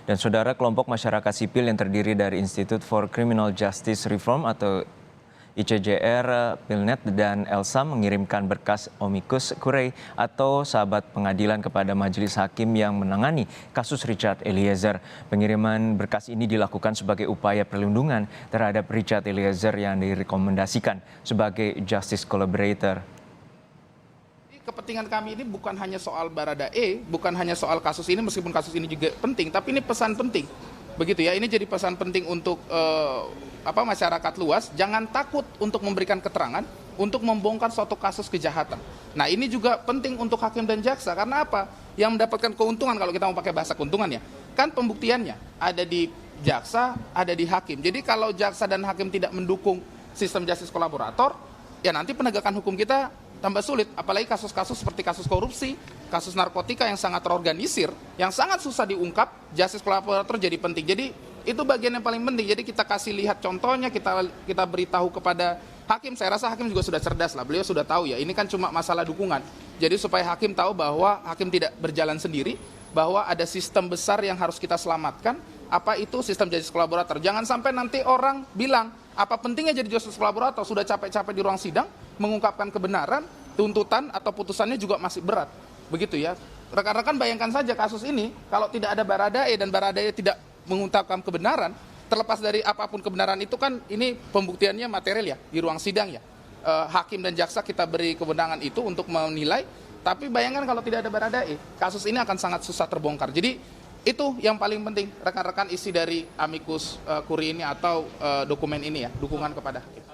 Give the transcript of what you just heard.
Dan saudara, kelompok masyarakat sipil yang terdiri dari Institute for Criminal Justice Reform atau ICJR, Pilnet, dan Elsa mengirimkan berkas amicus curiae atau sahabat pengadilan kepada majelis hakim yang menangani kasus Richard Eliezer. Pengiriman berkas ini dilakukan sebagai upaya perlindungan terhadap Richard Eliezer yang direkomendasikan sebagai justice collaborator. Kepentingan kami ini bukan hanya soal Baradae, bukan hanya soal kasus ini, meskipun kasus ini juga penting, tapi ini pesan penting. Begitu ya, ini jadi pesan penting untuk masyarakat luas, jangan takut untuk memberikan keterangan, untuk membongkar suatu kasus kejahatan. Nah, ini juga penting untuk hakim dan jaksa, karena apa? Yang mendapatkan keuntungan, kalau kita mau pakai bahasa keuntungan ya, kan pembuktiannya ada di jaksa, ada di hakim. Jadi kalau jaksa dan hakim tidak mendukung sistem justice kolaborator, ya nanti penegakan hukum kita tambah sulit, apalagi kasus-kasus seperti kasus korupsi, kasus narkotika yang sangat terorganisir, yang sangat susah diungkap, justice kolaborator jadi penting. Jadi itu bagian yang paling penting. Jadi kita kasih lihat contohnya, kita beritahu kepada hakim. Saya rasa hakim juga sudah cerdas lah, beliau sudah tahu ya, ini kan cuma masalah dukungan. Jadi supaya hakim tahu bahwa hakim tidak berjalan sendiri, bahwa ada sistem besar yang harus kita selamatkan. Apa itu sistem justice kolaborator? Jangan sampai nanti orang bilang, apa pentingnya jadi justice kolaborator? Sudah capek-capek di ruang sidang mengungkapkan kebenaran, tuntutan atau putusannya juga masih berat. Begitu ya. Rekan-rekan bayangkan saja kasus ini, kalau tidak ada Baradae dan Baradae tidak mengungkapkan kebenaran, terlepas dari apapun kebenaran itu kan ini pembuktiannya material ya, di ruang sidang ya. Hakim dan jaksa kita beri kewenangan itu untuk menilai, tapi bayangkan kalau tidak ada Baradae, kasus ini akan sangat susah terbongkar. Jadi itu yang paling penting, rekan-rekan, isi dari amicus curiae ini atau dokumen ini ya, dukungan kepada hakim.